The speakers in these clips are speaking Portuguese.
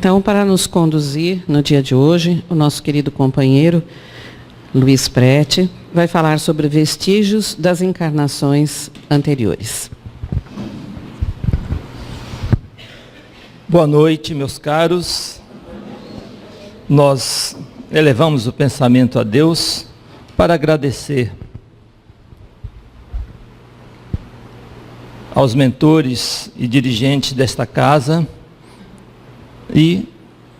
Então, para nos conduzir no dia de hoje, o nosso querido companheiro Luiz Prete vai falar sobre vestígios das encarnações anteriores. Boa noite, meus caros. Nós elevamos o pensamento a Deus para agradecer aos mentores e dirigentes desta casa e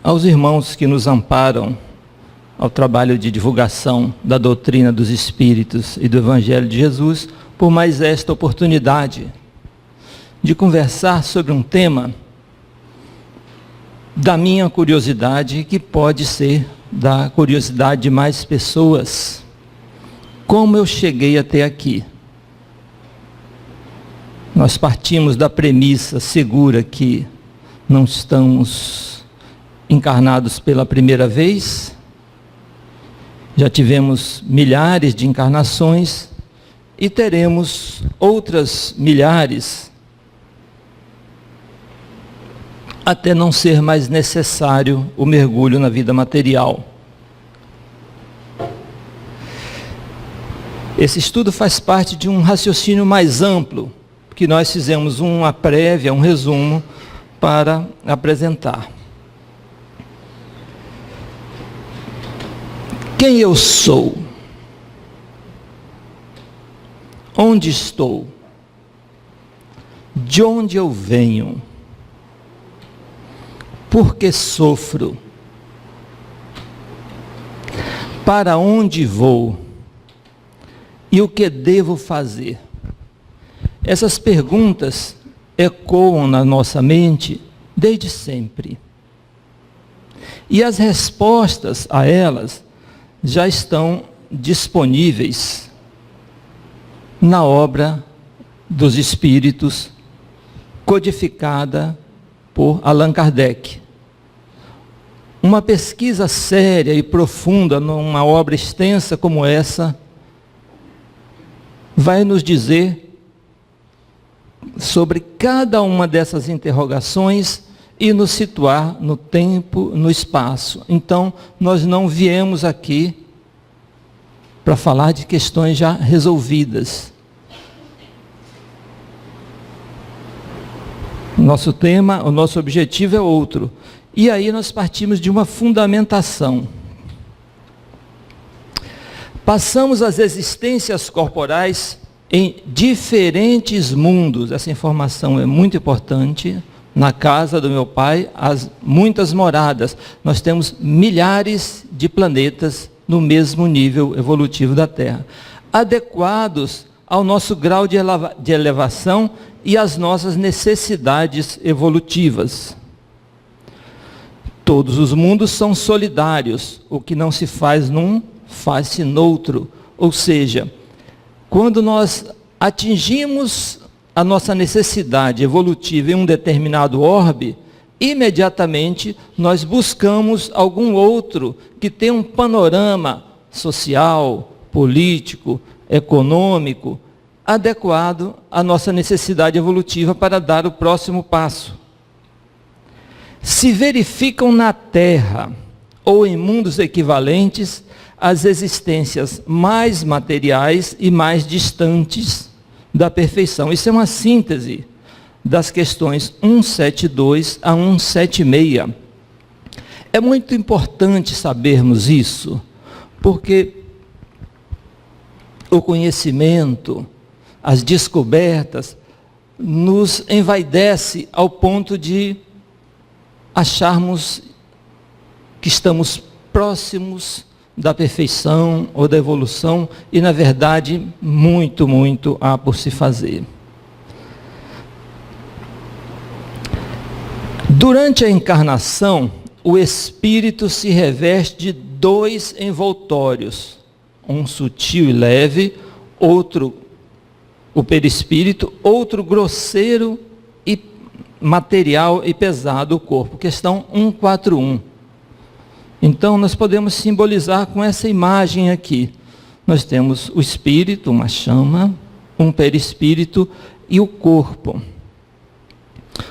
aos irmãos que nos amparam ao trabalho de divulgação da doutrina dos Espíritos e do Evangelho de Jesus, por mais esta oportunidade de conversar sobre um tema da minha curiosidade, que pode ser da curiosidade de mais pessoas. Como eu cheguei até aqui? Nós partimos da premissa segura que não estamos encarnados pela primeira vez, já tivemos milhares de encarnações e teremos outras milhares, até não ser mais necessário o mergulho na vida material. Esse estudo faz parte de um raciocínio mais amplo, que nós fizemos uma prévia, um resumo, para apresentar. Quem eu sou? Onde estou? De onde eu venho? Por que sofro? Para onde vou? E o que devo fazer? Essas perguntas ecoam na nossa mente desde sempre. E as respostas a elas já estão disponíveis na obra dos Espíritos, codificada por Allan Kardec. Uma pesquisa séria e profunda numa obra extensa como essa vai nos dizer sobre cada uma dessas interrogações e nos situar no tempo, no espaço. Então, nós não viemos aqui para falar de questões já resolvidas. Nosso tema, o nosso objetivo é outro. E aí nós partimos de uma fundamentação. Passamos as existências corporais em diferentes mundos. Essa informação é muito importante. Na casa do meu pai, as muitas moradas. Nós temos milhares de planetas no mesmo nível evolutivo da Terra, adequados ao nosso grau de elevação e às nossas necessidades evolutivas. Todos os mundos são solidários. O que não se faz num, faz-se noutro. Ou seja, quando nós atingimos a nossa necessidade evolutiva em um determinado orbe, imediatamente nós buscamos algum outro que tenha um panorama social, político, econômico, adequado à nossa necessidade evolutiva para dar o próximo passo. Se verificam na Terra ou em mundos equivalentes as existências mais materiais e mais distantes da perfeição. Isso é uma síntese das questões 172 a 176. É muito importante sabermos isso, porque o conhecimento, as descobertas, nos envaidece ao ponto de acharmos que estamos próximos da perfeição ou da evolução, e na verdade, muito, muito há por se fazer. Durante a encarnação, o espírito se reveste de dois envoltórios, um sutil e leve, outro, o perispírito, outro grosseiro e material e pesado, o corpo. Questão 141. Então, nós podemos simbolizar com essa imagem aqui. Nós temos o espírito, uma chama, um perispírito e o corpo.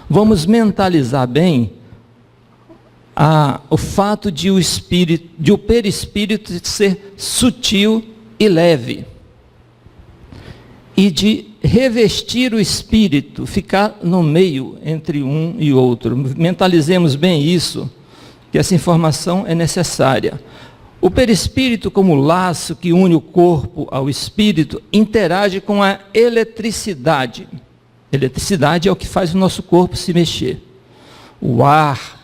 Vamos mentalizar bem o fato de o perispírito ser sutil e leve, e de revestir o espírito, ficar no meio entre um e outro. Mentalizemos bem isso, que essa informação é necessária. O perispírito, como laço que une o corpo ao espírito, interage com a eletricidade. Eletricidade é o que faz o nosso corpo se mexer. O ar,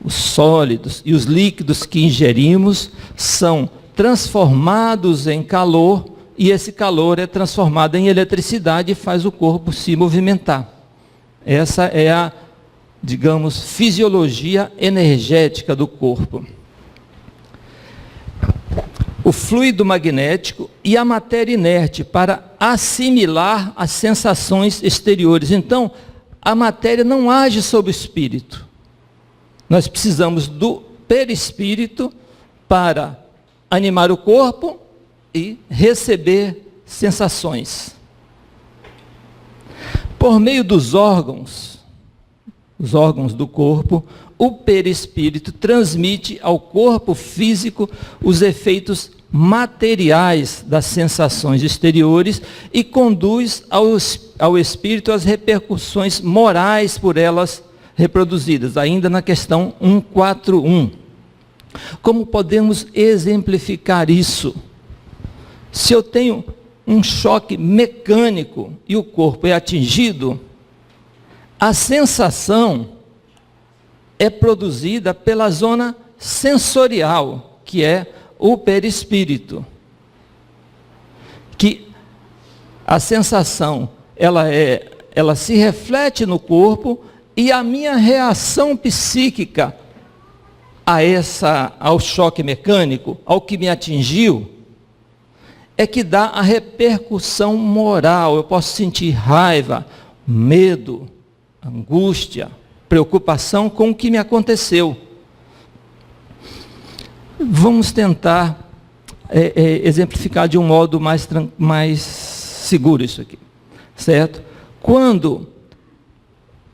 os sólidos e os líquidos que ingerimos são transformados em calor, e esse calor é transformado em eletricidade e faz o corpo se movimentar. Essa é a, digamos, fisiologia energética do corpo. O fluido magnético e a matéria inerte para assimilar as sensações exteriores. Então, a matéria não age sobre o espírito. Nós precisamos do perispírito para animar o corpo e receber sensações. Por meio dos órgãos do corpo, o perispírito transmite ao corpo físico os efeitos materiais das sensações exteriores e conduz ao espírito as repercussões morais por elas reproduzidas, ainda na questão 141. Como podemos exemplificar isso? Se eu tenho um choque mecânico e o corpo é atingido, a sensação é produzida pela zona sensorial, que é o perispírito. Que a sensação, ela se reflete no corpo, e a minha reação psíquica ao choque mecânico, ao que me atingiu, é que dá a repercussão moral. Eu posso sentir raiva, medo, angústia, preocupação com o que me aconteceu. Vamos tentar exemplificar de um modo mais seguro isso aqui, certo? Quando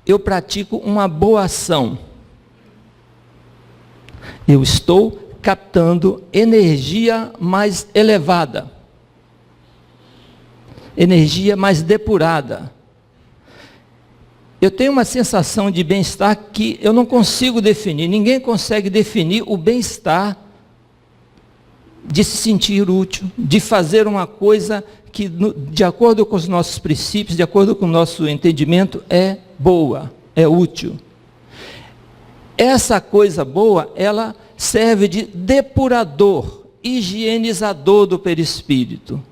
eu pratico uma boa ação, eu estou captando energia mais elevada, energia mais depurada. Eu tenho uma sensação de bem-estar que eu não consigo definir. Ninguém consegue definir o bem-estar de se sentir útil, de fazer uma coisa que, de acordo com os nossos princípios, de acordo com o nosso entendimento, é boa, é útil. Essa coisa boa, ela serve de depurador, higienizador do perispírito.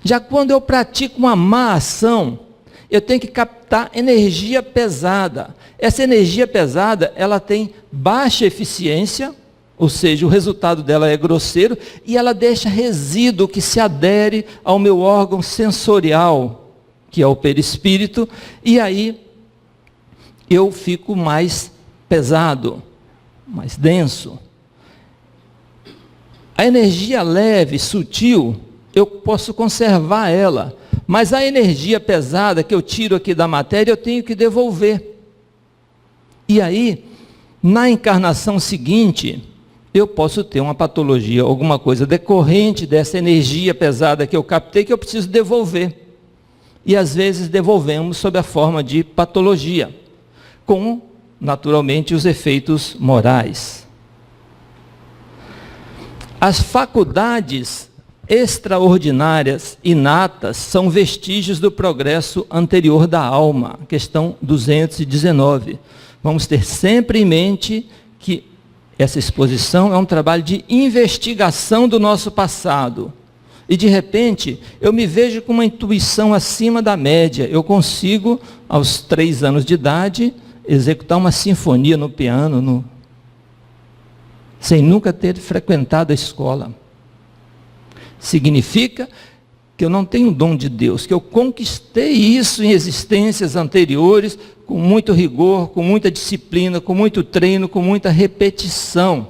Já quando eu pratico uma má ação, eu tenho que captar energia pesada. Essa energia pesada, ela tem baixa eficiência, ou seja, o resultado dela é grosseiro, e ela deixa resíduo que se adere ao meu órgão sensorial, que é o perispírito, e aí eu fico mais pesado, mais denso. A energia leve, sutil, eu posso conservar ela, mas a energia pesada que eu tiro aqui da matéria, eu tenho que devolver. E aí, na encarnação seguinte, eu posso ter uma patologia, alguma coisa decorrente dessa energia pesada que eu captei, que eu preciso devolver. E às vezes devolvemos sob a forma de patologia, com, naturalmente, os efeitos morais. As faculdades extraordinárias, inatas, são vestígios do progresso anterior da alma. Questão 219. Vamos ter sempre em mente que essa exposição é um trabalho de investigação do nosso passado. E de repente, eu me vejo com uma intuição acima da média. Eu consigo, aos 3 anos de idade, executar uma sinfonia no piano, sem nunca ter frequentado a escola. Significa que eu não tenho dom de Deus, que eu conquistei isso em existências anteriores, com muito rigor, com muita disciplina, com muito treino, com muita repetição.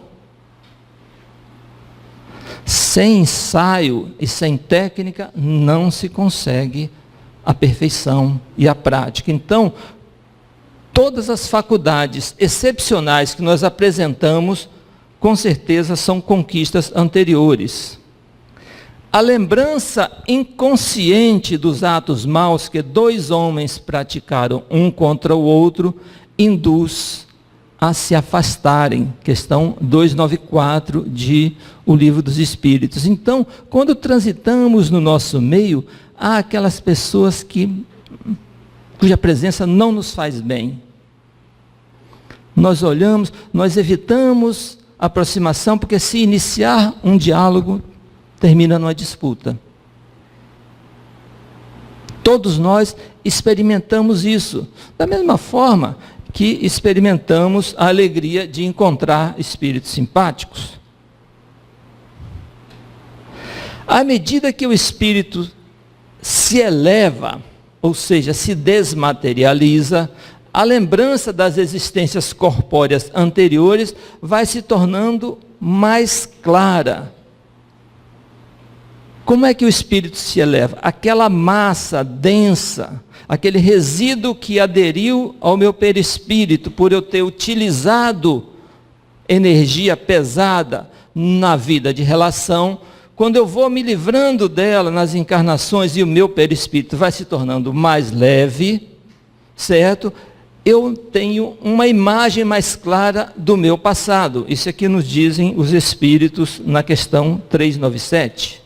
Sem ensaio e sem técnica, não se consegue a perfeição e a prática. Então, todas as faculdades excepcionais que nós apresentamos, com certeza são conquistas anteriores. A lembrança inconsciente dos atos maus que dois homens praticaram um contra o outro induz a se afastarem. Questão 294 de O Livro dos Espíritos. Então, quando transitamos no nosso meio, há aquelas pessoas cuja presença não nos faz bem. Nós olhamos, nós evitamos a aproximação, porque se iniciar um diálogo, termina numa disputa. Todos nós experimentamos isso. Da mesma forma que experimentamos a alegria de encontrar espíritos simpáticos. À medida que o espírito se eleva, ou seja, se desmaterializa, a lembrança das existências corpóreas anteriores vai se tornando mais clara. Como é que o espírito se eleva? Aquela massa densa, aquele resíduo que aderiu ao meu perispírito por eu ter utilizado energia pesada na vida de relação, quando eu vou me livrando dela nas encarnações e o meu perispírito vai se tornando mais leve, certo? Eu tenho uma imagem mais clara do meu passado. Isso aqui nos dizem os espíritos na questão 397.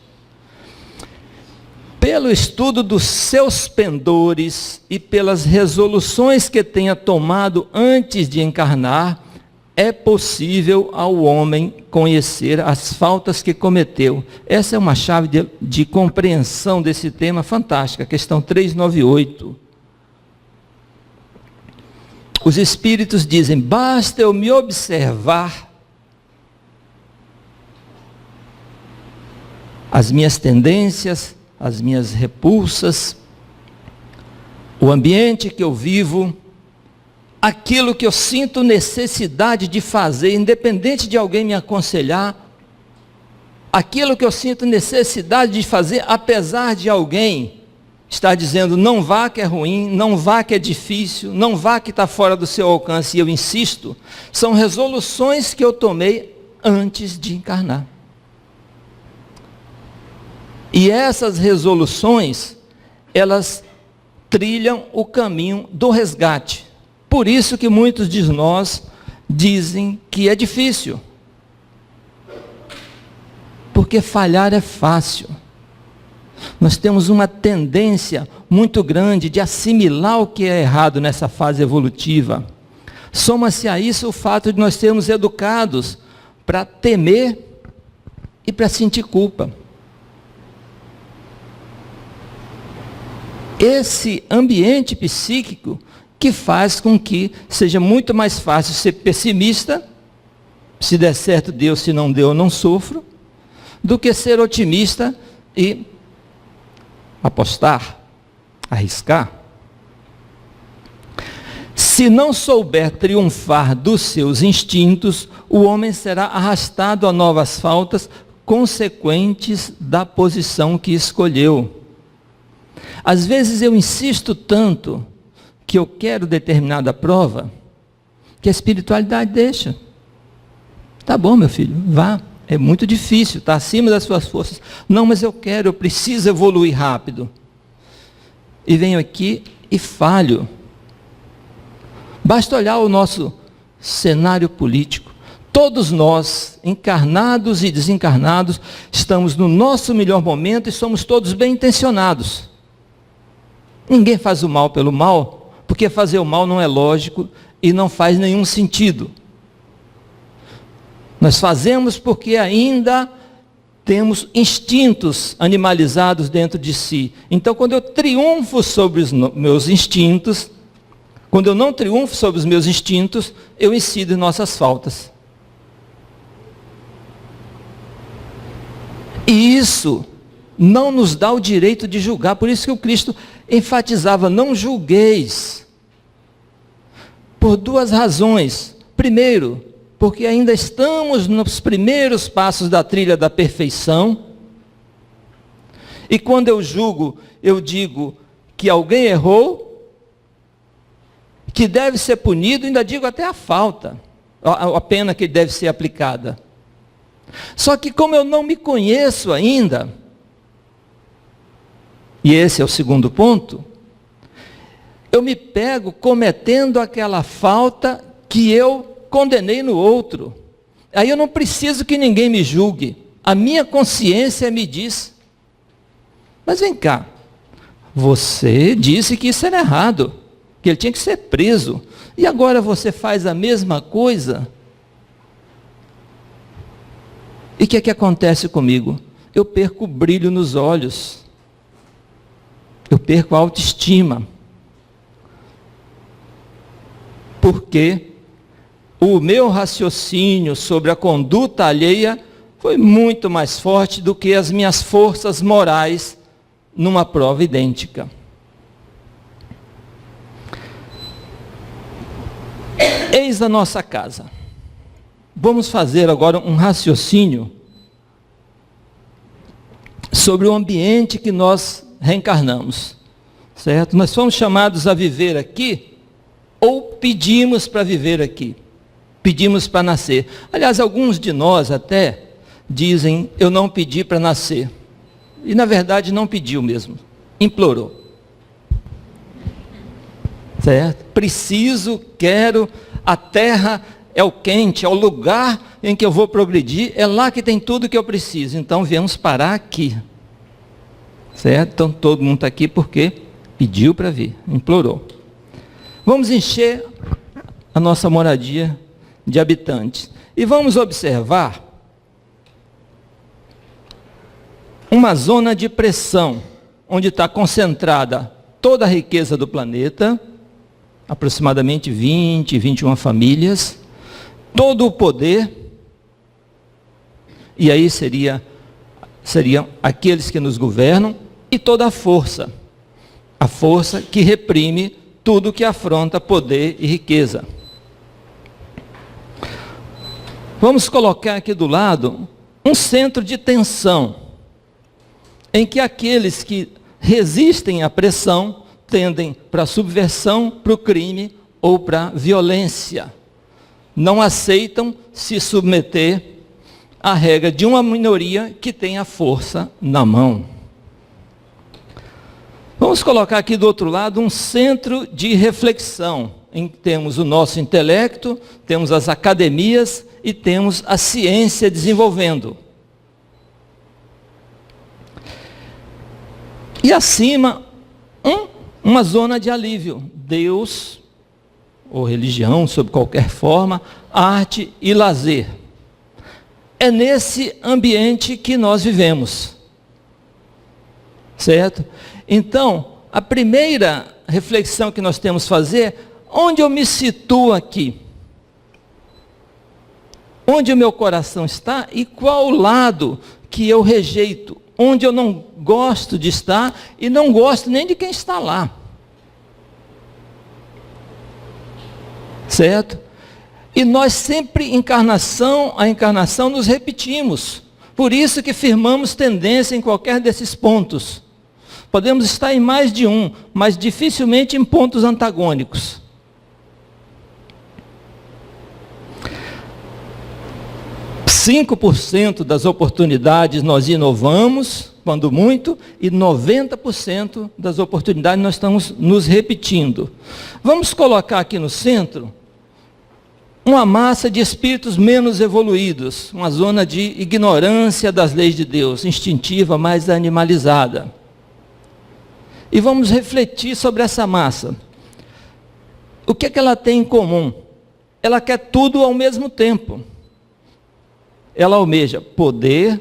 Pelo estudo dos seus pendores e pelas resoluções que tenha tomado antes de encarnar, é possível ao homem conhecer as faltas que cometeu. Essa é uma chave de compreensão desse tema fantástica, questão 398. Os espíritos dizem, basta eu me observar as minhas tendências, as minhas repulsas, o ambiente que eu vivo, aquilo que eu sinto necessidade de fazer, independente de alguém me aconselhar, aquilo que eu sinto necessidade de fazer, apesar de alguém estar dizendo, não vá que é ruim, não vá que é difícil, não vá que está fora do seu alcance, e eu insisto, são resoluções que eu tomei antes de encarnar. E essas resoluções, elas trilham o caminho do resgate. Por isso que muitos de nós dizem que é difícil. Porque falhar é fácil. Nós temos uma tendência muito grande de assimilar o que é errado nessa fase evolutiva. Soma-se a isso o fato de nós sermos educados para temer e para sentir culpa. Esse ambiente psíquico que faz com que seja muito mais fácil ser pessimista, se der certo deu, se não deu eu não sofro, do que ser otimista e apostar, arriscar. Se não souber triunfar dos seus instintos, o homem será arrastado a novas faltas consequentes da posição que escolheu. Às vezes eu insisto tanto que eu quero determinada prova, que a espiritualidade deixa. Tá bom, meu filho, vá. É muito difícil, está acima das suas forças. Não, mas eu preciso evoluir rápido. E venho aqui e falho. Basta olhar o nosso cenário político. Todos nós, encarnados e desencarnados, estamos no nosso melhor momento e somos todos bem intencionados. Ninguém faz o mal pelo mal, porque fazer o mal não é lógico e não faz nenhum sentido. Nós fazemos porque ainda temos instintos animalizados dentro de si. Então, quando eu triunfo sobre os meus instintos, quando eu não triunfo sobre os meus instintos, eu incido em nossas faltas. E isso não nos dá o direito de julgar. Por isso que o Cristo enfatizava, não julgueis. Por duas razões. Primeiro, porque ainda estamos nos primeiros passos da trilha da perfeição. E quando eu julgo, eu digo que alguém errou, que deve ser punido, ainda digo até a falta, a pena que deve ser aplicada. Só que como eu não me conheço ainda, e esse é o segundo ponto, eu me pego cometendo aquela falta que eu condenei no outro. Aí eu não preciso que ninguém me julgue. A minha consciência me diz, mas vem cá, você disse que isso era errado, que ele tinha que ser preso, e agora você faz a mesma coisa? E o que é que acontece comigo? Eu perco o brilho nos olhos, eu perco a autoestima, porque o meu raciocínio sobre a conduta alheia foi muito mais forte do que as minhas forças morais numa prova idêntica. Eis a nossa casa. Vamos fazer agora um raciocínio sobre o ambiente que nós reencarnamos, certo? Nós fomos chamados a viver aqui, ou pedimos para viver aqui, pedimos para nascer. Aliás, alguns de nós até dizem, eu não pedi para nascer, e na verdade não pediu mesmo, implorou, certo? Preciso, quero, a terra é o quente, é o lugar em que eu vou progredir, é lá que tem tudo que eu preciso, então viemos parar aqui, certo? Então todo mundo está aqui porque pediu para vir, implorou. Vamos encher a nossa moradia de habitantes e vamos observar uma zona de pressão, onde está concentrada toda a riqueza do planeta, aproximadamente 20, 21 famílias, todo o poder, e aí seriam aqueles que nos governam, e toda a força que reprime tudo que afronta poder e riqueza. Vamos colocar aqui do lado um centro de tensão, em que aqueles que resistem à pressão tendem para a subversão, para o crime ou para a violência. Não aceitam se submeter à regra de uma minoria que tem a força na mão. Vamos colocar aqui do outro lado um centro de reflexão, em que temos o nosso intelecto, temos as academias e temos a ciência desenvolvendo. E acima, uma zona de alívio. Deus, ou religião, sob qualquer forma, arte e lazer. É nesse ambiente que nós vivemos. Certo? Então, a primeira reflexão que nós temos que fazer, onde eu me situo aqui? Onde o meu coração está e qual o lado que eu rejeito? Onde eu não gosto de estar e não gosto nem de quem está lá. Certo? E nós sempre, encarnação a encarnação, nos repetimos. Por isso que firmamos tendência em qualquer desses pontos. Podemos estar em mais de um, mas dificilmente em pontos antagônicos. Cinco por cento das oportunidades nós inovamos, quando muito, e 90% das oportunidades nós estamos nos repetindo. Vamos colocar aqui no centro uma massa de espíritos menos evoluídos, uma zona de ignorância das leis de Deus, instintiva, mais animalizada. E vamos refletir sobre essa massa. O que é que ela tem em comum? Ela quer tudo ao mesmo tempo. Ela almeja poder,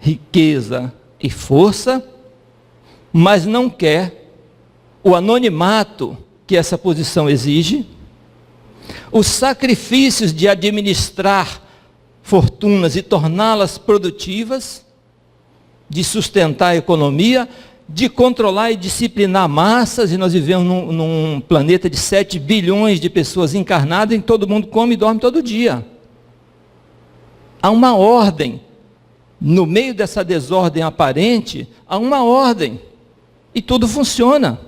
riqueza e força, mas não quer o anonimato que essa posição exige, os sacrifícios de administrar fortunas e torná-las produtivas, de sustentar a economia, de controlar e disciplinar massas, e nós vivemos num planeta de 7 bilhões de pessoas encarnadas, em que todo mundo come e dorme todo dia. Há uma ordem, no meio dessa desordem aparente, há uma ordem, e tudo funciona.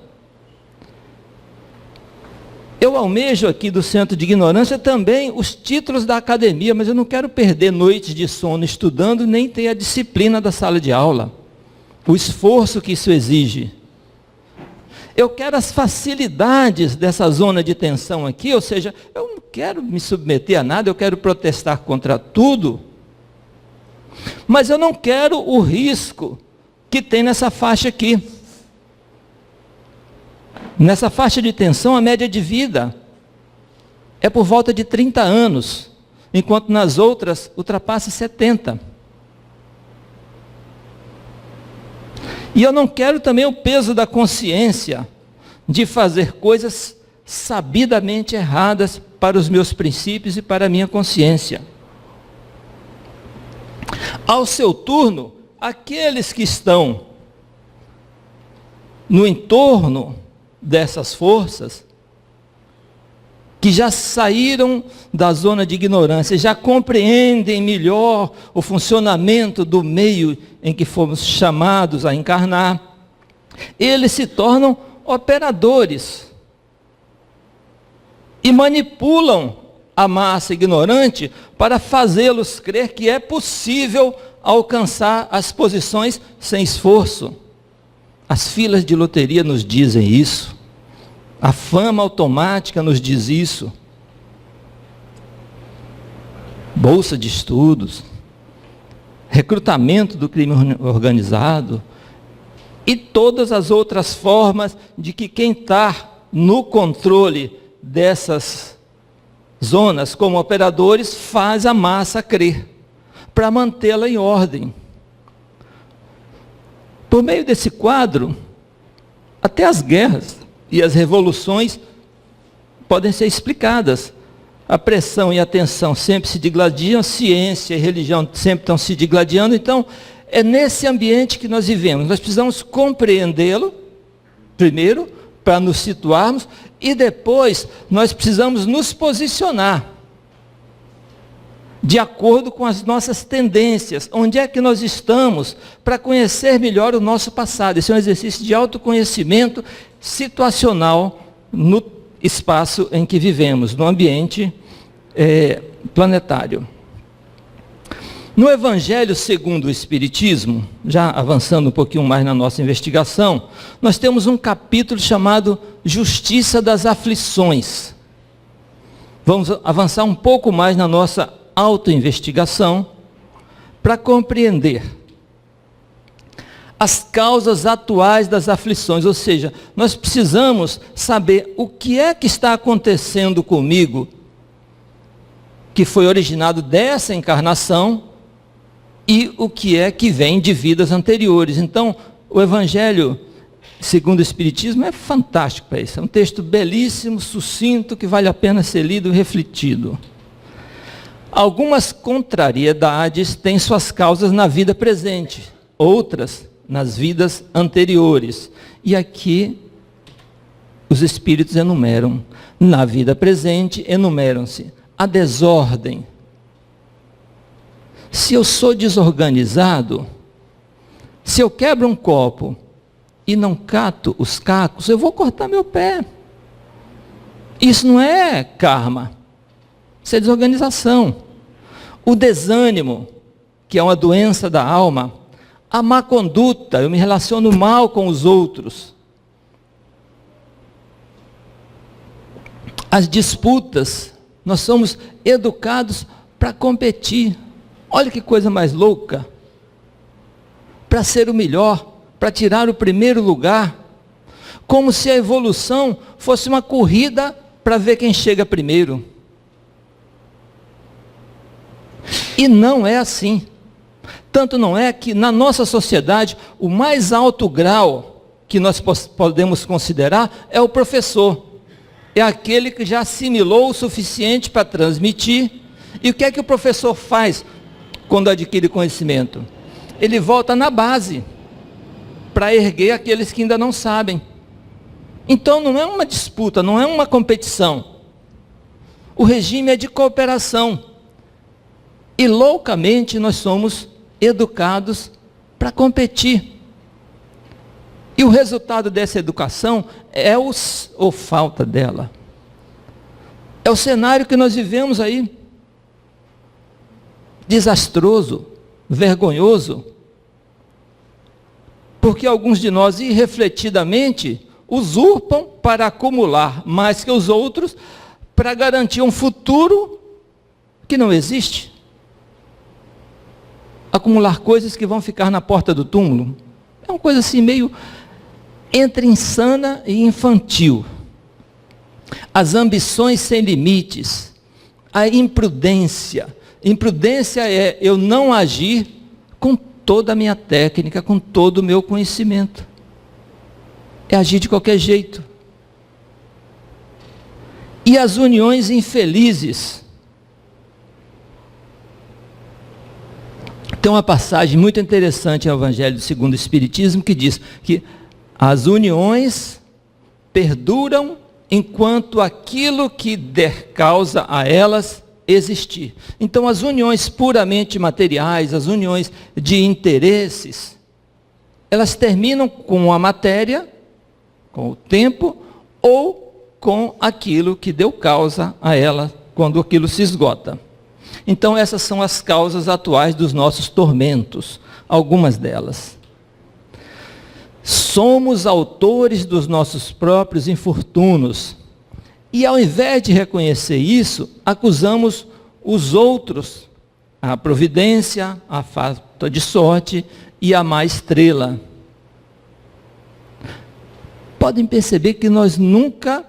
Eu almejo aqui do Centro de Ignorância também os títulos da academia, mas eu não quero perder noites de sono estudando, nem ter a disciplina da sala de aula, o esforço que isso exige. Eu quero as facilidades dessa zona de tensão aqui, ou seja, eu não quero me submeter a nada, eu quero protestar contra tudo, mas eu não quero o risco que tem nessa faixa aqui. Nessa faixa de tensão, a média de vida é por volta de 30 anos, enquanto nas outras ultrapassa 70. E eu não quero também o peso da consciência de fazer coisas sabidamente erradas para os meus princípios e para a minha consciência. Ao seu turno, aqueles que estão no entorno dessas forças, que já saíram da zona de ignorância, já compreendem melhor o funcionamento do meio em que fomos chamados a encarnar, eles se tornam operadores e manipulam a massa ignorante para fazê-los crer que é possível alcançar as posições sem esforço. As filas de loteria nos dizem isso. A fama automática nos diz isso. Bolsa de estudos, recrutamento do crime organizado e todas as outras formas de que quem está no controle dessas zonas como operadores faz a massa crer, para mantê-la em ordem. Por meio desse quadro, até as guerras e as revoluções podem ser explicadas. A pressão e a tensão sempre se digladiam, ciência e religião sempre estão se digladiando. Então, é nesse ambiente que nós vivemos. Nós precisamos compreendê-lo, primeiro, para nos situarmos, e depois nós precisamos nos posicionar de acordo com as nossas tendências, onde é que nós estamos, para conhecer melhor o nosso passado. Esse é um exercício de autoconhecimento situacional no espaço em que vivemos, no ambiente planetário. No Evangelho segundo o Espiritismo, já avançando um pouquinho mais na nossa investigação, nós temos um capítulo chamado Justiça das Aflições. Vamos avançar um pouco mais na nossa autoinvestigação para compreender as causas atuais das aflições, ou seja, nós precisamos saber o que é que está acontecendo comigo, que foi originado dessa encarnação, e o que é que vem de vidas anteriores. Então, o Evangelho segundo o Espiritismo é fantástico para isso, é um texto belíssimo, sucinto, que vale a pena ser lido e refletido. Algumas contrariedades têm suas causas na vida presente, outras nas vidas anteriores. E aqui os espíritos enumeram. Na vida presente enumeram-se a desordem. Se eu sou desorganizado, se eu quebro um copo e não cato os cacos, eu vou cortar meu pé. Isso não é karma. Isso é desorganização. O desânimo, que é uma doença da alma. A má conduta, eu me relaciono mal com os outros. As disputas, nós somos educados para competir. Olha que coisa mais louca. Para ser o melhor, para tirar o primeiro lugar. Como se a evolução fosse uma corrida para ver quem chega primeiro. E não é assim. Tanto não é que na nossa sociedade, o mais alto grau que nós podemos considerar é o professor. É aquele que já assimilou o suficiente para transmitir. E o que é que o professor faz quando adquire conhecimento? Ele volta na base para erguer aqueles que ainda não sabem. Então não é uma disputa, não é uma competição. O regime é de cooperação. E loucamente nós somos educados para competir. E o resultado dessa educação é ou falta dela, É o cenário que nós vivemos aí. Desastroso, vergonhoso. Porque alguns de nós, irrefletidamente, usurpam para acumular mais que os outros, para garantir um futuro que não existe. Acumular coisas que vão ficar na porta do túmulo. É uma coisa assim meio entre insana e infantil. As ambições sem limites, a imprudência. Imprudência é eu não agir com toda a minha técnica, com todo o meu conhecimento. É agir de qualquer jeito. E as uniões infelizes. Tem uma passagem muito interessante no Evangelho segundo o Espiritismo que diz que as uniões perduram enquanto aquilo que der causa a elas existir. Então as uniões puramente materiais, as uniões de interesses, elas terminam com a matéria, com o tempo, ou com aquilo que deu causa a ela, quando aquilo se esgota. Então essas são as causas atuais dos nossos tormentos, algumas delas. Somos autores dos nossos próprios infortúnios. E ao invés de reconhecer isso, acusamos os outros, a providência, a falta de sorte e a má estrela. Podem perceber que nós nunca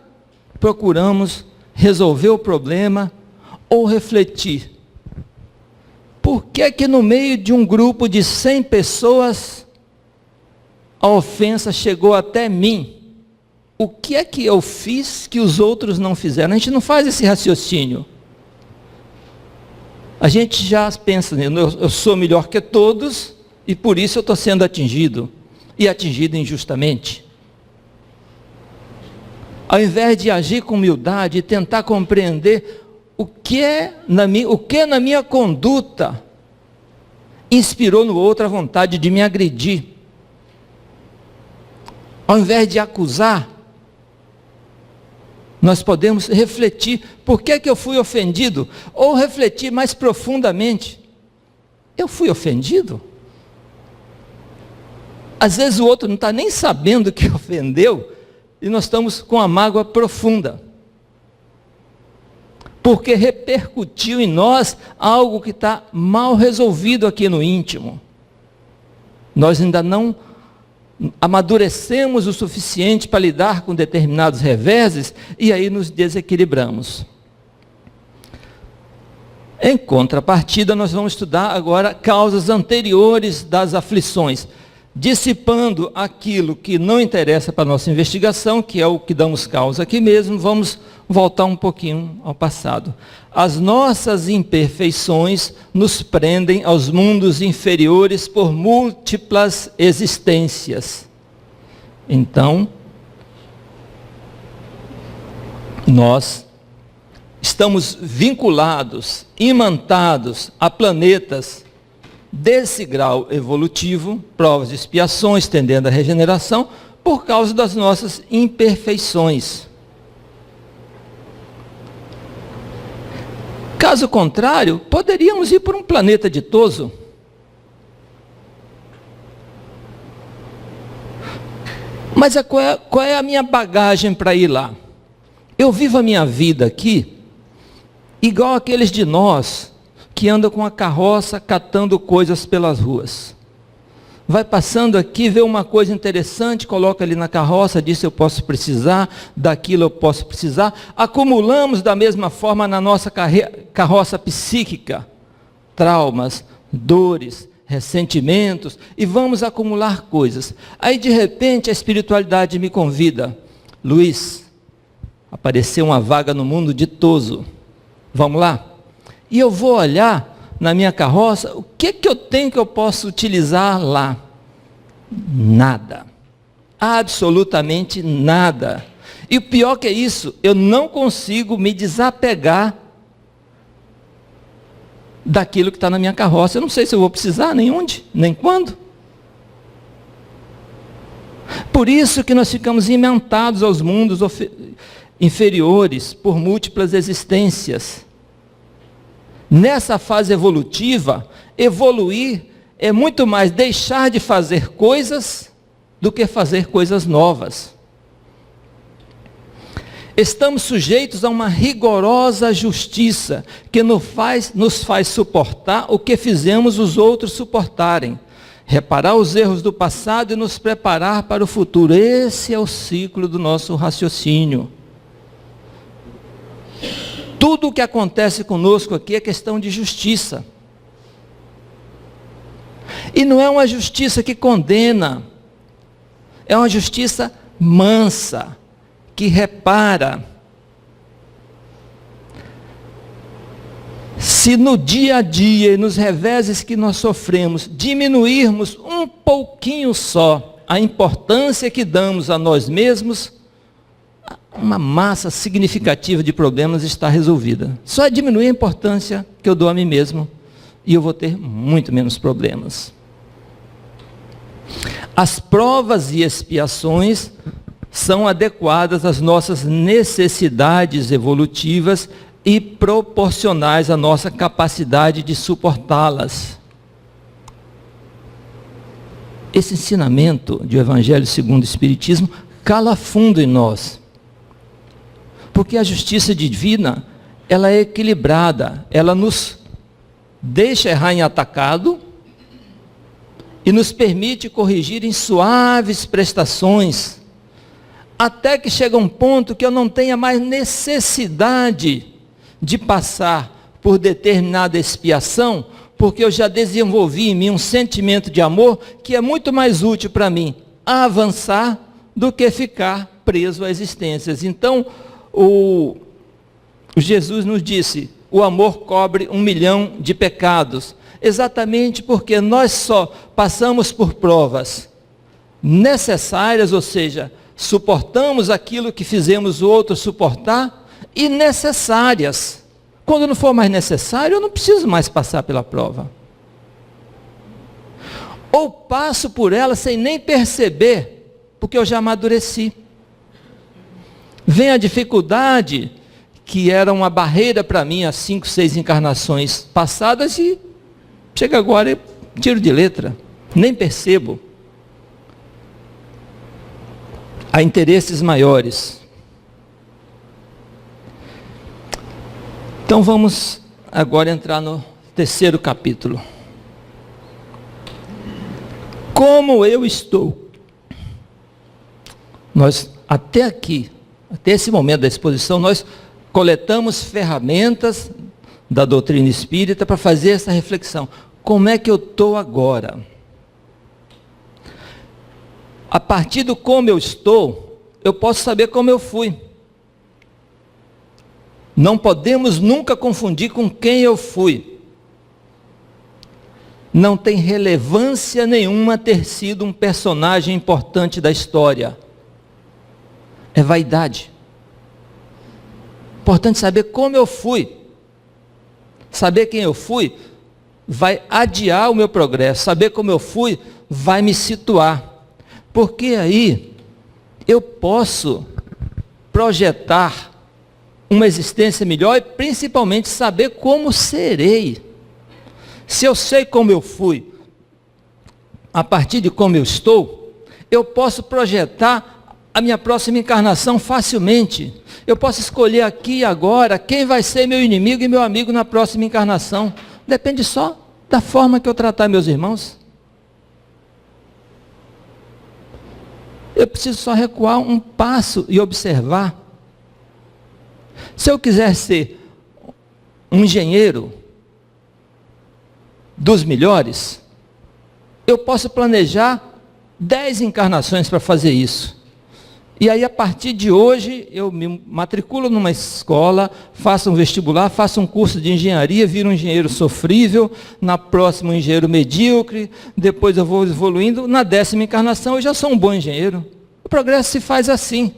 procuramos resolver o problema ou refletir. Por que é que no meio de um grupo de 100 pessoas a ofensa chegou até mim? O que é que eu fiz que os outros não fizeram? A gente não faz esse raciocínio. A gente já pensa, eu sou melhor que todos e por isso eu estou sendo atingido. E atingido injustamente. Ao invés de agir com humildade e tentar compreender o que na minha conduta inspirou no outro a vontade de me agredir. Ao invés de acusar, nós podemos refletir, por que eu fui ofendido? Ou refletir mais profundamente, eu fui ofendido? Às vezes o outro não está nem sabendo que ofendeu, e nós estamos com a mágoa profunda. Porque repercutiu em nós algo que está mal resolvido aqui no íntimo. Nós ainda não amadurecemos o suficiente para lidar com determinados reveses e aí nos desequilibramos. Em contrapartida, nós vamos estudar agora causas anteriores das aflições, dissipando aquilo que não interessa para a nossa investigação, que é o que damos causa aqui mesmo. Vamos voltar um pouquinho ao passado. As nossas imperfeições nos prendem aos mundos inferiores por múltiplas existências. Então, nós estamos vinculados, imantados a planetas desse grau evolutivo, provas de expiações, tendendo à regeneração, por causa das nossas imperfeições. Caso contrário, poderíamos ir por um planeta ditoso. Mas qual é a minha bagagem para ir lá? Eu vivo a minha vida aqui igual aqueles de nós que andam com a carroça catando coisas pelas ruas. Vai passando aqui, vê uma coisa interessante, coloca ali na carroça, diz eu posso precisar, daquilo eu posso precisar. Acumulamos da mesma forma na nossa carroça psíquica, traumas, dores, ressentimentos, e vamos acumular coisas. Aí de repente a espiritualidade me convida, Luiz, apareceu uma vaga no mundo ditoso, vamos lá? E eu vou olhar na minha carroça, o que eu tenho que eu posso utilizar lá? Nada. Absolutamente nada. E o pior que é isso, eu não consigo me desapegar daquilo que está na minha carroça. Eu não sei se eu vou precisar, nem onde, nem quando. Por isso que nós ficamos imantados aos mundos inferiores por múltiplas existências. Nessa fase evolutiva, evoluir é muito mais deixar de fazer coisas do que fazer coisas novas. Estamos sujeitos a uma rigorosa justiça que nos faz suportar o que fizemos os outros suportarem, reparar os erros do passado e nos preparar para o futuro. Esse é o ciclo do nosso raciocínio. Tudo o que acontece conosco aqui é questão de justiça. E não é uma justiça que condena, é uma justiça mansa, que repara. Se no dia a dia e nos reveses que nós sofremos, diminuirmos um pouquinho só a importância que damos a nós mesmos, uma massa significativa de problemas está resolvida. Só diminuir a importância que eu dou a mim mesmo e eu vou ter muito menos problemas. As provas e expiações são adequadas às nossas necessidades evolutivas e proporcionais à nossa capacidade de suportá-las. Esse ensinamento do Evangelho segundo o Espiritismo cala fundo em nós. Porque a justiça divina, ela é equilibrada, ela nos deixa errar em atacado e nos permite corrigir em suaves prestações, até que chega um ponto que eu não tenha mais necessidade de passar por determinada expiação, porque eu já desenvolvi em mim um sentimento de amor que é muito mais útil para mim avançar do que ficar preso a existências. Então, o Jesus nos disse, o amor cobre 1 milhão de pecados, exatamente porque nós só passamos por provas necessárias, ou seja, suportamos aquilo que fizemos o outro suportar, e necessárias. Quando não for mais necessário, eu não preciso mais passar pela prova. Ou passo por ela sem nem perceber, porque eu já amadureci. Vem a dificuldade, que era uma barreira para mim há 5, 6 encarnações passadas, e chega agora e tiro de letra, nem percebo. Há interesses maiores. Então vamos agora entrar no 3º capítulo. Como eu estou? Nós, até aqui, até esse momento da exposição, nós coletamos ferramentas da doutrina espírita para fazer essa reflexão. Como é que eu estou agora? A partir do como eu estou, eu posso saber como eu fui. Não podemos nunca confundir com quem eu fui. Não tem relevância nenhuma ter sido um personagem importante da história. É vaidade. Importante saber como eu fui. Saber quem eu fui vai adiar o meu progresso. Saber como eu fui vai me situar. Porque aí eu posso projetar uma existência melhor e principalmente saber como serei. Se eu sei como eu fui, a partir de como eu estou, eu posso projetar a minha próxima encarnação facilmente. Eu posso escolher aqui e agora quem vai ser meu inimigo e meu amigo na próxima encarnação. Depende só da forma que eu tratar meus irmãos. Eu preciso só recuar um passo e observar. Se eu quiser ser um engenheiro dos melhores, eu posso planejar 10 encarnações para fazer isso. E aí, a partir de hoje, eu me matriculo numa escola, faço um vestibular, faço um curso de engenharia, viro um engenheiro sofrível, na próxima um engenheiro medíocre, depois eu vou evoluindo, na 10ª encarnação eu já sou um bom engenheiro. O progresso se faz assim.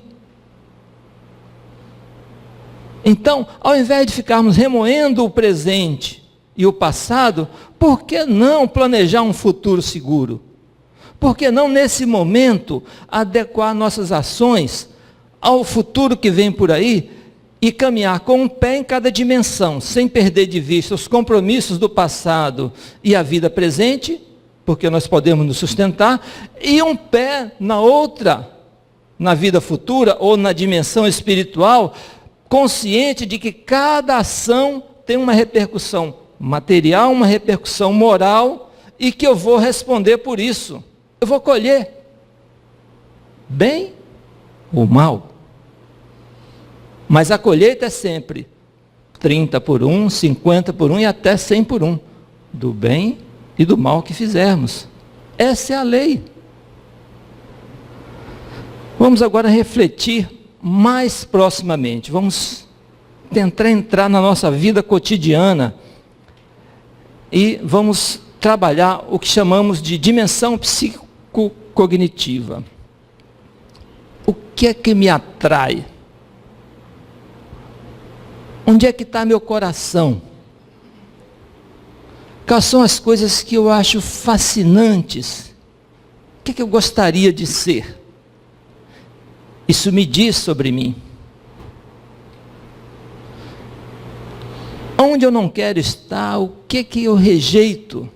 Então, ao invés de ficarmos remoendo o presente e o passado, por que não planejar um futuro seguro? Por que não, nesse momento, adequar nossas ações ao futuro que vem por aí e caminhar com um pé em cada dimensão, sem perder de vista os compromissos do passado e a vida presente, porque nós podemos nos sustentar, e um pé na outra, na vida futura ou na dimensão espiritual, consciente de que cada ação tem uma repercussão material, uma repercussão moral, e que eu vou responder por isso. Eu vou colher bem ou mal. Mas a colheita é sempre 30 por 1, 50 por 1 e até 100 por 1, do bem e do mal que fizermos. Essa é a lei. Vamos agora refletir mais proximamente. Vamos tentar entrar na nossa vida cotidiana e vamos trabalhar o que chamamos de dimensão psicocognitiva. O que é que me atrai? Onde é que está meu coração? Quais são as coisas que eu acho fascinantes? O que é que eu gostaria de ser? Isso me diz sobre mim. Onde eu não quero estar, o que é que eu rejeito?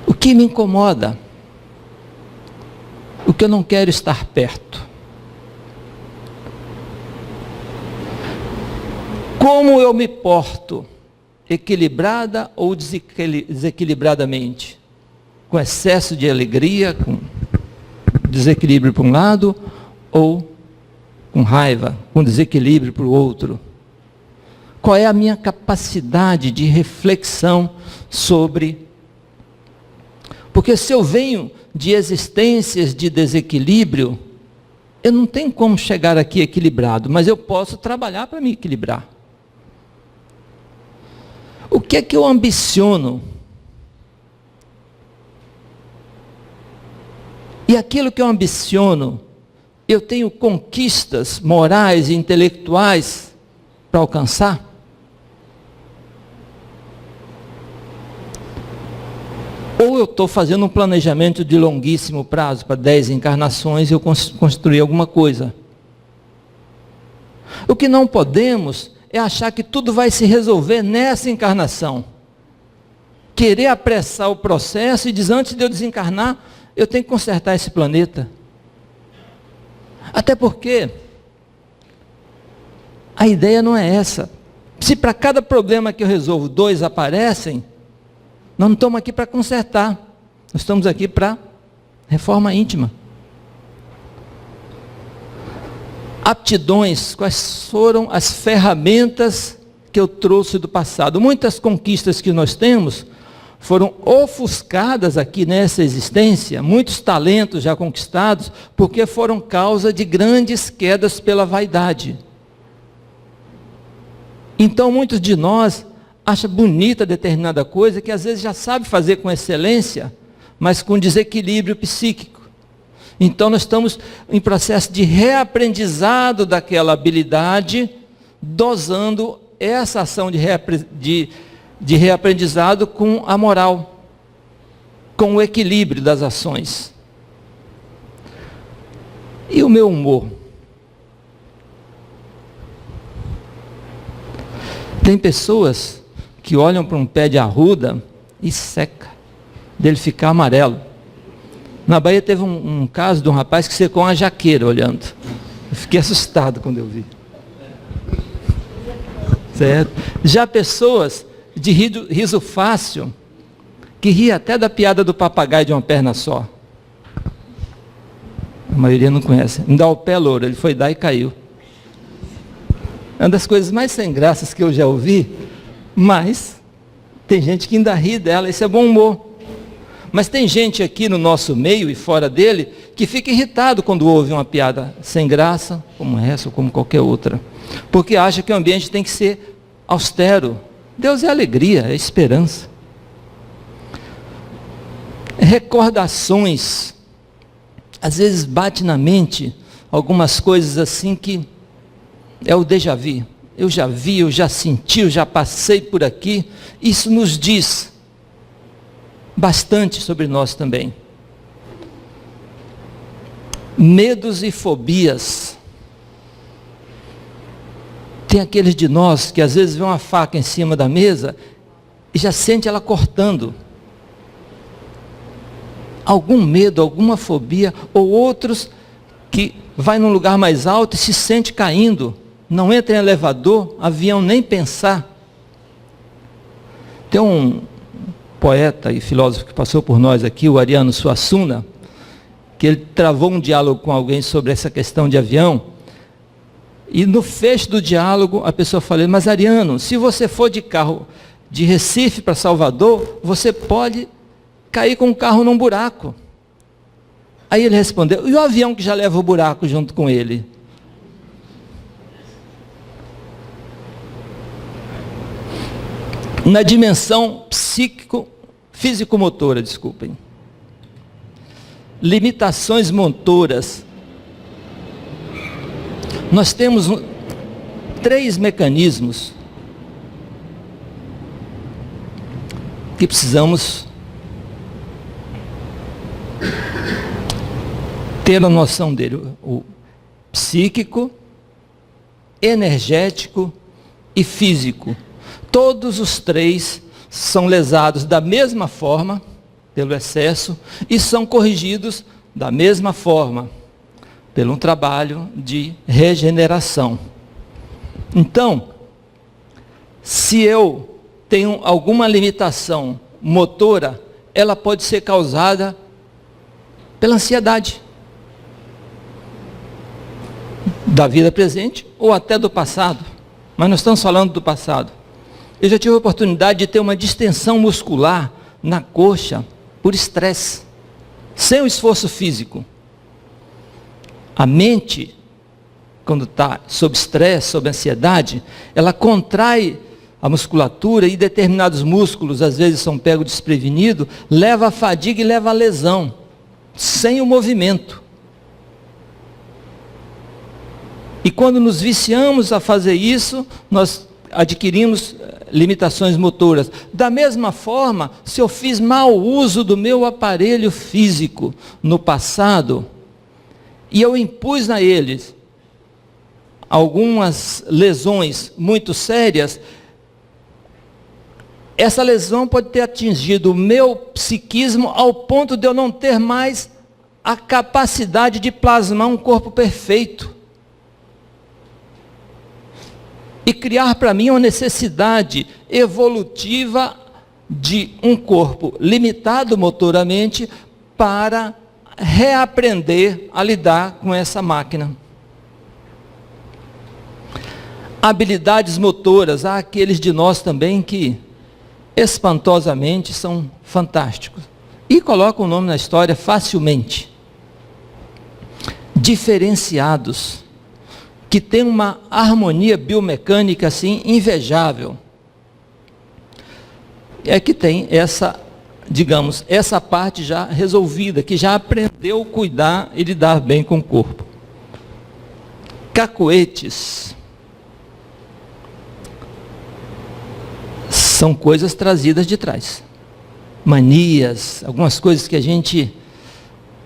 O que me incomoda? O que eu não quero estar perto? Como eu me porto? Equilibrada ou desequilibradamente? Com excesso de alegria, com desequilíbrio para um lado, ou com raiva, com desequilíbrio para o outro? Qual é a minha capacidade de reflexão sobre? Porque se eu venho de existências de desequilíbrio, eu não tenho como chegar aqui equilibrado, mas eu posso trabalhar para me equilibrar. O que é que eu ambiciono? E aquilo que eu ambiciono, eu tenho conquistas morais e intelectuais para alcançar? Ou eu estou fazendo um planejamento de longuíssimo prazo, para 10 encarnações, eu construir alguma coisa? O que não podemos é achar que tudo vai se resolver nessa encarnação. Querer apressar o processo e dizer, antes de eu desencarnar, eu tenho que consertar esse planeta. Até porque a ideia não é essa. Se para cada problema que eu resolvo, 2 aparecem, nós não estamos aqui para consertar. Nós estamos aqui para reforma íntima. Aptidões, quais foram as ferramentas que eu trouxe do passado? Muitas conquistas que nós temos foram ofuscadas aqui nessa existência, muitos talentos já conquistados, porque foram causa de grandes quedas pela vaidade. Então muitos de nós acham bonita determinada coisa, que às vezes já sabe fazer com excelência, mas com desequilíbrio psíquico. Então nós estamos em processo de reaprendizado daquela habilidade, dosando essa ação de reaprendizado com a moral, com o equilíbrio das ações. E o meu humor? Tem pessoas que olham para um pé de arruda e seca, dele ficar amarelo. Na Bahia teve um caso de um rapaz que secou uma jaqueira olhando. Eu fiquei assustado quando eu vi. Certo? Já pessoas de riso fácil, que ria até da piada do papagaio de uma perna só. A maioria não conhece. Me dá o pé louro, ele foi dar e caiu. É uma das coisas mais sem graças que eu já ouvi, mas tem gente que ainda ri dela, esse é bom humor. Mas tem gente aqui no nosso meio e fora dele, que fica irritado quando ouve uma piada sem graça, como essa ou como qualquer outra. Porque acha que o ambiente tem que ser austero. Deus é alegria, é esperança. Recordações. Às vezes bate na mente algumas coisas assim que é o déjà vu. Eu já vi, eu já senti, eu já passei por aqui. Isso nos diz bastante sobre nós também. medos e fobias. Tem aqueles de nós que às vezes vê uma faca em cima da mesa e já sente ela cortando. Algum medo, alguma fobia, ou outros que vai num lugar mais alto e se sente caindo. Não entra em elevador, avião, nem pensar. Tem um poeta e filósofo que passou por nós aqui, o Ariano Suassuna, que ele travou um diálogo com alguém sobre essa questão de avião, e no fecho do diálogo a pessoa falou: mas Ariano, se você for de carro de Recife para Salvador, você pode cair com o carro num buraco. Aí ele respondeu: e o avião que já leva o buraco junto com ele? Na dimensão físico-motora, desculpem. Limitações motoras. Nós temos 3 mecanismos que precisamos ter a noção dele: o psíquico, energético e físico. Todos os 3 são lesados da mesma forma, pelo excesso, e são corrigidos da mesma forma, pelo um trabalho de regeneração. Então, se eu tenho alguma limitação motora, ela pode ser causada pela ansiedade da vida presente ou até do passado, mas nós estamos falando do passado. Eu já tive a oportunidade de ter uma distensão muscular na coxa por estresse, sem o esforço físico. A mente, quando está sob estresse, sob ansiedade, ela contrai a musculatura e determinados músculos, às vezes são pegos desprevenidos, leva à fadiga e leva à lesão, sem o movimento. E quando nos viciamos a fazer isso, nós adquirimos limitações motoras. Da mesma forma, se eu fiz mau uso do meu aparelho físico no passado, e eu impus a eles algumas lesões muito sérias, essa lesão pode ter atingido o meu psiquismo ao ponto de eu não ter mais a capacidade de plasmar um corpo perfeito. E criar para mim uma necessidade evolutiva de um corpo limitado motoramente para reaprender a lidar com essa máquina. Habilidades motoras, há aqueles de nós também que espantosamente são fantásticos e colocam o nome na história facilmente. Diferenciados, que tem uma harmonia biomecânica assim invejável. É que tem essa, digamos, essa parte já resolvida, que já aprendeu a cuidar e lidar bem com o corpo. Cacoetes são coisas trazidas de trás. Manias, algumas coisas que a gente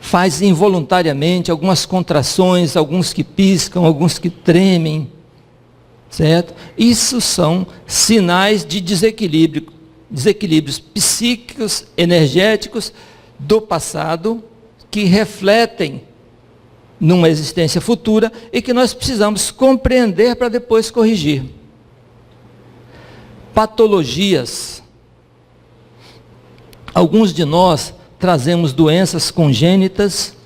faz involuntariamente, algumas contrações, alguns que piscam, alguns que tremem, certo? Isso são sinais de desequilíbrios psíquicos, energéticos do passado, que refletem numa existência futura e que nós precisamos compreender para depois corrigir. Patologias. Alguns de nós trazemos doenças congênitas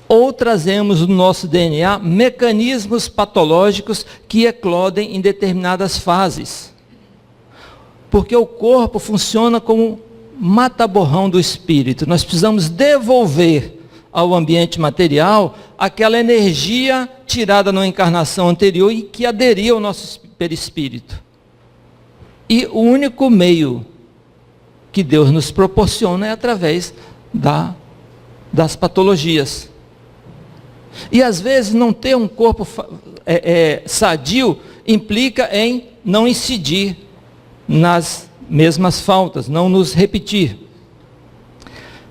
ou trazemos no nosso DNA mecanismos patológicos que eclodem em determinadas fases. Porque o corpo funciona como mata-borrão do espírito. Nós precisamos devolver ao ambiente material aquela energia tirada na encarnação anterior e que aderiu ao nosso perispírito. E o único meio que Deus nos proporciona é através das patologias. E às vezes não ter um corpo sadio implica em não incidir nas mesmas faltas, não nos repetir.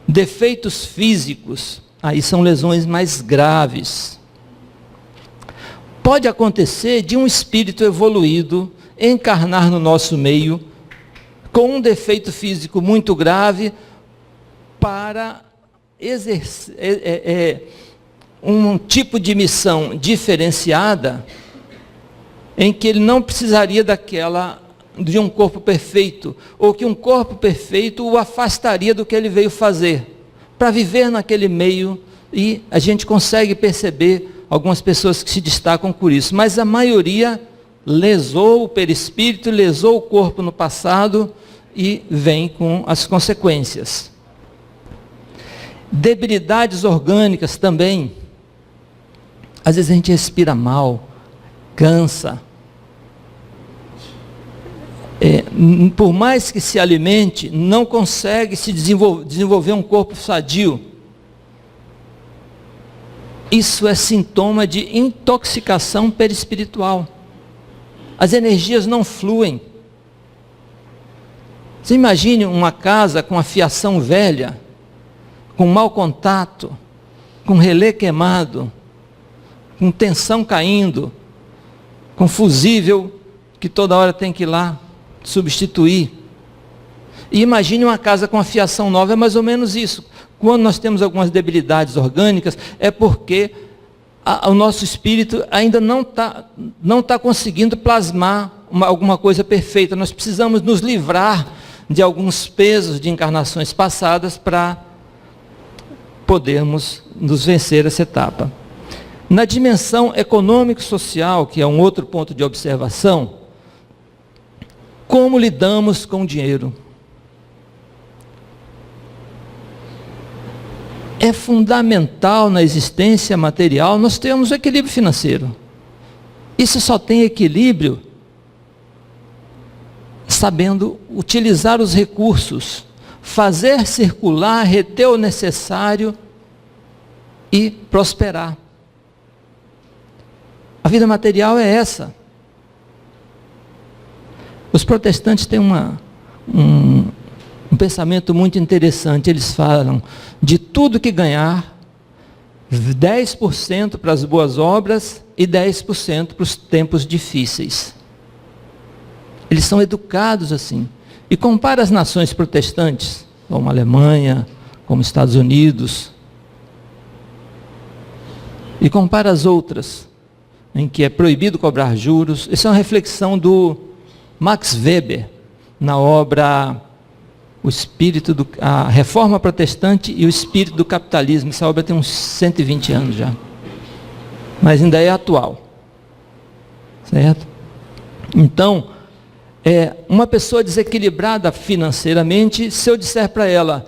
Defeitos físicos Aí são lesões mais graves. Pode acontecer de um espírito evoluído encarnar no nosso meio com um defeito físico muito grave para exercer um tipo de missão diferenciada em que ele não precisaria de um corpo perfeito, ou que um corpo perfeito o afastaria do que ele veio fazer, para viver naquele meio, e a gente consegue perceber algumas pessoas que se destacam por isso, mas a maioria lesou o perispírito, lesou o corpo no passado e vem com as consequências. Debilidades orgânicas também. Às vezes a gente respira mal, cansa. Por mais que se alimente, não consegue se desenvolver um corpo sadio. Isso é sintoma de intoxicação perispiritual. As energias não fluem. Você imagine uma casa com a fiação velha, com mau contato, com relé queimado, com tensão caindo, com fusível que toda hora tem que ir lá substituir. E imagine uma casa com a fiação nova, é mais ou menos isso. Quando nós temos algumas debilidades orgânicas, é porque o nosso espírito ainda não tá conseguindo plasmar alguma coisa perfeita. Nós precisamos nos livrar de alguns pesos de encarnações passadas para podermos nos vencer essa etapa. Na dimensão econômico-social, que é um outro ponto de observação, como lidamos com o dinheiro? É fundamental na existência material nós termos o equilíbrio financeiro. Isso só tem equilíbrio sabendo utilizar os recursos, fazer circular, reter o necessário e prosperar. A vida material é essa. Os protestantes têm um pensamento muito interessante. Eles falam de tudo que ganhar, 10% para as boas obras e 10% para os tempos difíceis. Eles são educados assim. E compara as nações protestantes, como a Alemanha, como Estados Unidos, e compara as outras, em que é proibido cobrar juros. Essa é uma reflexão do Max Weber, na obra A Reforma Protestante e o Espírito do Capitalismo. Essa obra tem uns 120 anos já, mas ainda é atual, certo? Então, uma pessoa desequilibrada financeiramente, se eu disser para ela,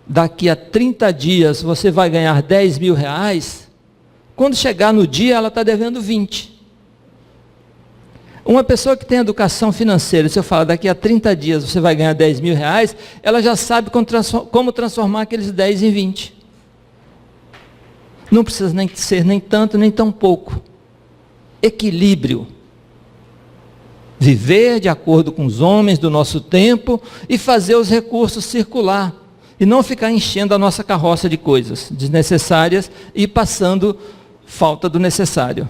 daqui a 30 dias você vai ganhar 10 mil reais, quando chegar no dia ela está devendo 20. Uma pessoa que tem educação financeira, se eu falar daqui a 30 dias você vai ganhar 10 mil reais, ela já sabe como transformar aqueles 10 em 20. Não precisa ser nem tanto, nem tão pouco. Equilíbrio. Viver de acordo com os homens do nosso tempo e fazer os recursos circular. E não ficar enchendo a nossa carroça de coisas desnecessárias e passando falta do necessário.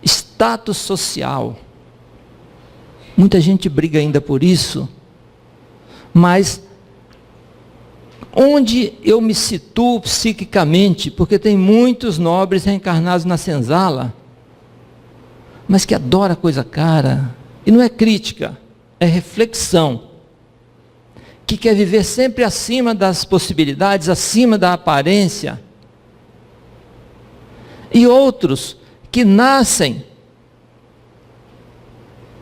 Status social. Muita gente briga ainda por isso, mas onde eu me situo psiquicamente, porque tem muitos nobres reencarnados na senzala, mas que adora coisa cara, e não é crítica, é reflexão, que quer viver sempre acima das possibilidades, acima da aparência, e outros que nascem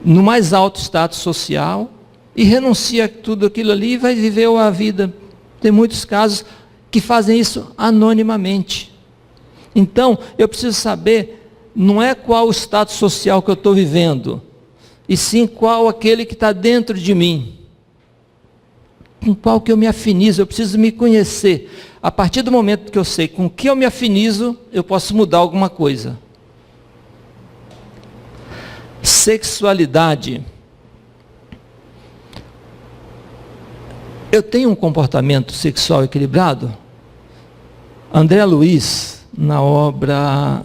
no mais alto status social e renuncia a tudo aquilo ali e vai viver a vida. Tem muitos casos que fazem isso anonimamente. Então, eu preciso saber, não é qual o status social que eu estou vivendo, e sim qual aquele que está dentro de mim. Com qual que eu me afinizo, eu preciso me conhecer. A partir do momento que eu sei com que eu me afinizo, eu posso mudar alguma coisa. Sexualidade. Eu tenho um comportamento sexual equilibrado? André Luiz, na obra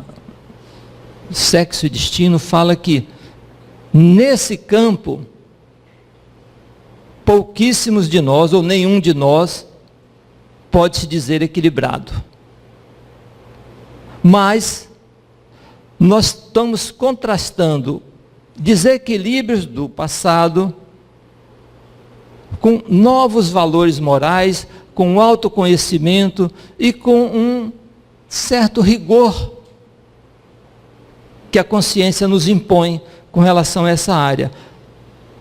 Sexo e Destino, fala que nesse campo, pouquíssimos de nós, ou nenhum de nós, pode se dizer equilibrado. Mas nós estamos contrastando desequilíbrios do passado com novos valores morais, com autoconhecimento e com um certo rigor que a consciência nos impõe com relação a essa área.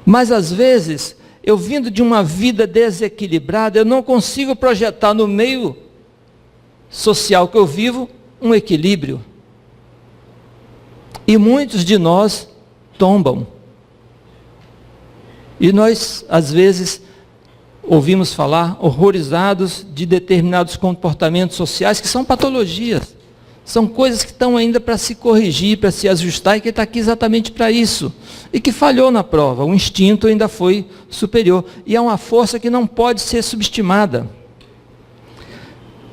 Mas às vezes, eu vindo de uma vida desequilibrada, eu não consigo projetar no meio social que eu vivo um equilíbrio. E muitos de nós tombam. E nós, às vezes, ouvimos falar horrorizados de determinados comportamentos sociais que são patologias. São coisas que estão ainda para se corrigir, para se ajustar, e que está aqui exatamente para isso. E que falhou na prova, o instinto ainda foi superior. E é uma força que não pode ser subestimada.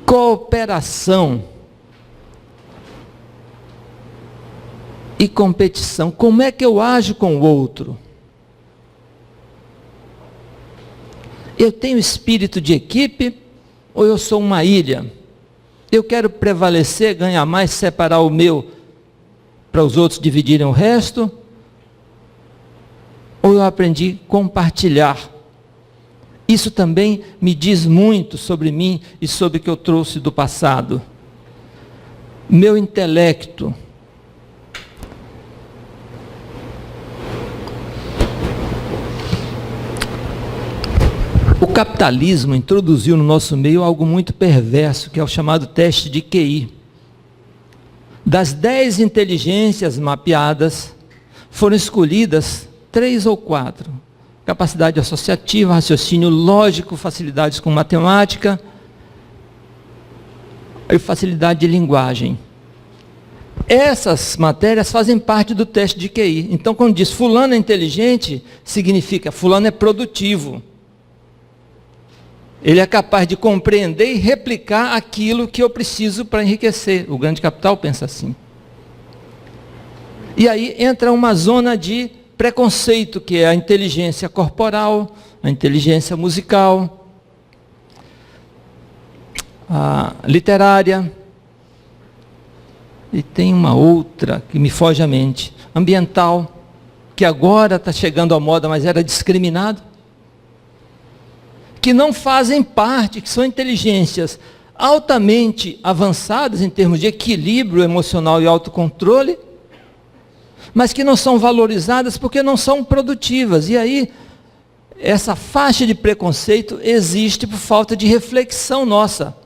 Cooperação e competição. Como é que eu ajo com o outro? Eu tenho espírito de equipe ou eu sou uma ilha? Eu quero prevalecer, ganhar mais, separar o meu para os outros dividirem o resto? Ou eu aprendi a compartilhar? Isso também me diz muito sobre mim e sobre o que eu trouxe do passado. Meu intelecto. O capitalismo introduziu no nosso meio algo muito perverso, que é o chamado teste de QI. Das 10 inteligências mapeadas, foram escolhidas 3 ou 4. Capacidade associativa, raciocínio lógico, facilidades com matemática e facilidade de linguagem. Essas matérias fazem parte do teste de QI. Então, quando diz fulano é inteligente, significa fulano é produtivo. Ele é capaz de compreender e replicar aquilo que eu preciso para enriquecer. O grande capital pensa assim. E aí entra uma zona de preconceito, que é a inteligência corporal, a inteligência musical, a literária, e tem uma outra que me foge à mente, ambiental, que agora está chegando à moda, mas era discriminado, que não fazem parte, que são inteligências altamente avançadas em termos de equilíbrio emocional e autocontrole, mas que não são valorizadas porque não são produtivas. E aí, essa faixa de preconceito existe por falta de reflexão nossa.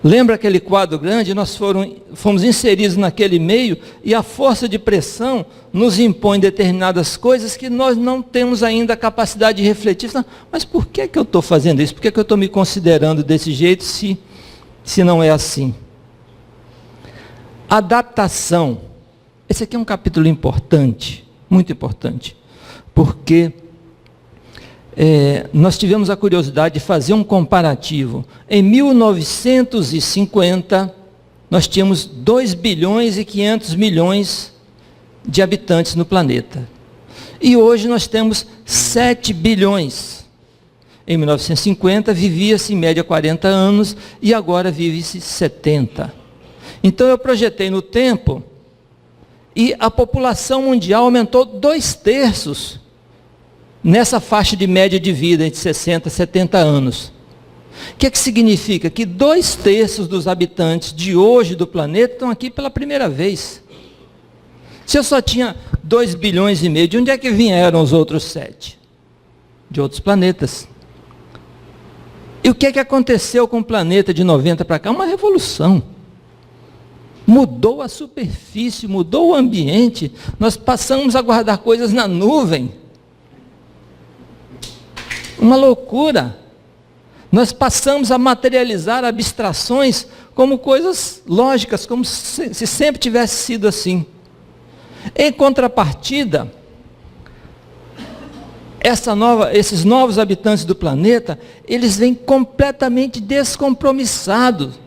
Lembra aquele quadro grande? Nós fomos inseridos naquele meio e a força de pressão nos impõe determinadas coisas que nós não temos ainda a capacidade de refletir. Mas por que eu estou fazendo isso? Por que eu estou me considerando desse jeito se não é assim? Adaptação. Esse aqui é um capítulo importante, muito importante, porque nós tivemos a curiosidade de fazer um comparativo. Em 1950, nós tínhamos 2 bilhões e 500 milhões de habitantes no planeta. E hoje nós temos 7 bilhões. Em 1950, vivia-se em média 40 anos e agora vive-se 70. Então eu projetei no tempo e a população mundial aumentou 2/3 nessa faixa de média de vida entre 60 e 70 anos. O que significa? Que 2/3 dos habitantes de hoje do planeta estão aqui pela primeira vez. Se eu só tinha 2 bilhões e meio, de onde é que vieram os outros 7? De outros planetas. E o que aconteceu com o planeta de 90 para cá? Uma revolução. Mudou a superfície, mudou o ambiente. Nós passamos a guardar coisas na nuvem. Uma loucura. Nós passamos a materializar abstrações como coisas lógicas, como se sempre tivesse sido assim. Em contrapartida, esses novos habitantes do planeta, eles vêm completamente descompromissados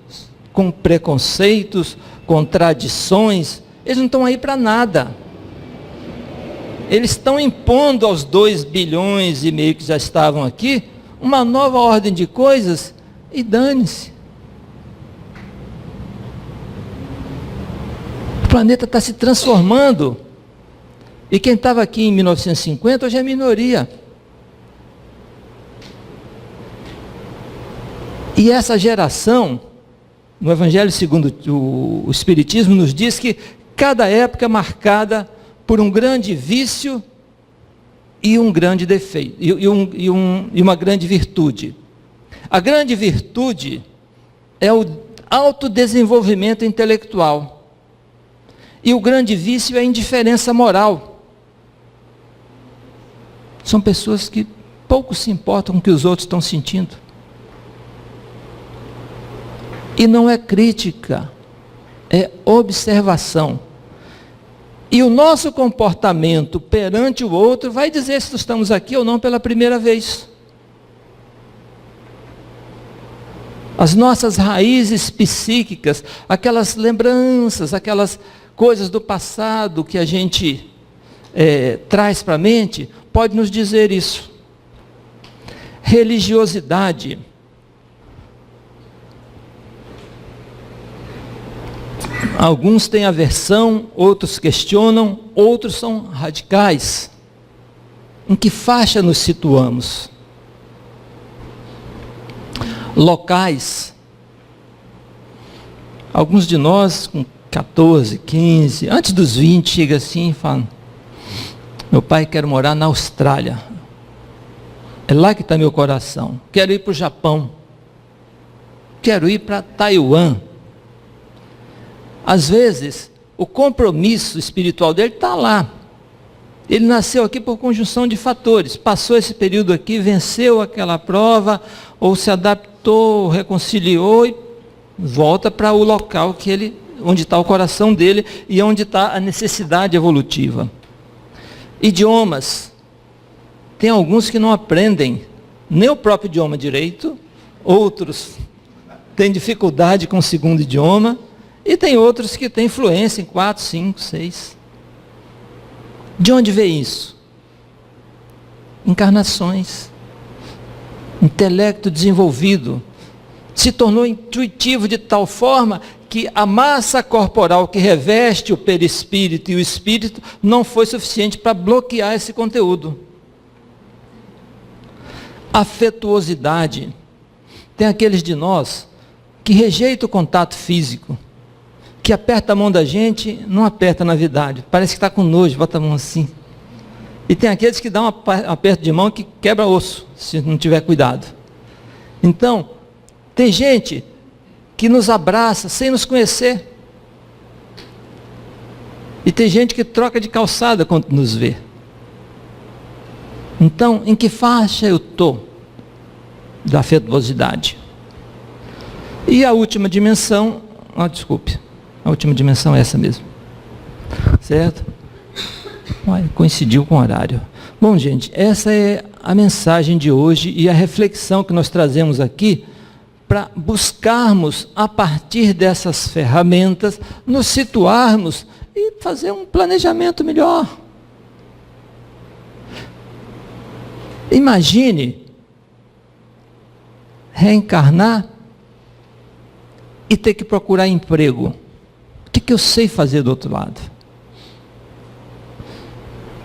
com preconceitos, com tradições. Eles não estão aí para nada. Eles estão impondo aos 2,5 bilhões que já estavam aqui uma nova ordem de coisas e dane-se. O planeta está se transformando. E quem estava aqui em 1950 hoje é minoria. E essa geração, no Evangelho segundo o Espiritismo, nos diz que cada época é marcada por um grande vício e um grande defeito, e uma grande virtude. A grande virtude é o autodesenvolvimento intelectual. E o grande vício é a indiferença moral. São pessoas que pouco se importam com o que os outros estão sentindo. E não é crítica, é observação. E o nosso comportamento perante o outro vai dizer se estamos aqui ou não pela primeira vez. As nossas raízes psíquicas, aquelas lembranças, aquelas coisas do passado que a gente traz para a mente, pode nos dizer isso. Religiosidade. Alguns têm aversão, outros questionam, outros são radicais. Em que faixa nos situamos? Locais. Alguns de nós, com 14, 15, antes dos 20, chega assim e fala: meu pai quer morar na Austrália. É lá que está meu coração. Quero ir para o Japão. Quero ir para Taiwan. Às vezes, o compromisso espiritual dele está lá. Ele nasceu aqui por conjunção de fatores. Passou esse período aqui, venceu aquela prova, ou se adaptou, reconciliou e volta para o local onde está o coração dele e onde está a necessidade evolutiva. Idiomas. Tem alguns que não aprendem nem o próprio idioma direito, outros têm dificuldade com o segundo idioma, e tem outros que têm influência em 4, 5, 6. De onde veio isso? Encarnações. Intelecto desenvolvido. Se tornou intuitivo de tal forma que a massa corporal que reveste o perispírito e o espírito não foi suficiente para bloquear esse conteúdo. Afetuosidade. Tem aqueles de nós que rejeitam o contato físico, que aperta a mão da gente, não aperta na verdade, parece que está com nojo, bota a mão assim. E tem aqueles que dão um aperto de mão que quebra osso, se não tiver cuidado. Então, tem gente que nos abraça sem nos conhecer. E tem gente que troca de calçada quando nos vê. Então, em que faixa eu estou da afetuosidade? E a última dimensão, a última dimensão é essa mesmo. Certo? Coincidiu com o horário. Bom, gente, essa é a mensagem de hoje e a reflexão que nós trazemos aqui para buscarmos, a partir dessas ferramentas, nos situarmos e fazer um planejamento melhor. Imagine reencarnar e ter que procurar emprego. O que eu sei fazer do outro lado?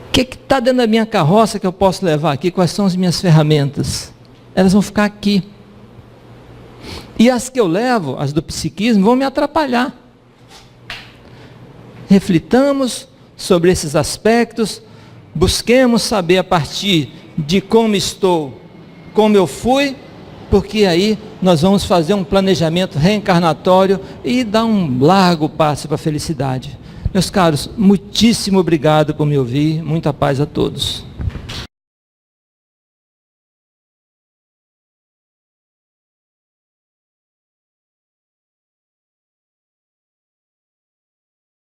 O que está dentro da minha carroça que eu posso levar aqui? Quais são as minhas ferramentas? Elas vão ficar aqui. E as que eu levo, as do psiquismo, vão me atrapalhar. Reflitamos sobre esses aspectos, busquemos saber a partir de como estou, como eu fui, porque aí nós vamos fazer um planejamento reencarnatório e dar um largo passo para a felicidade. Meus caros, muitíssimo obrigado por me ouvir, muita paz a todos.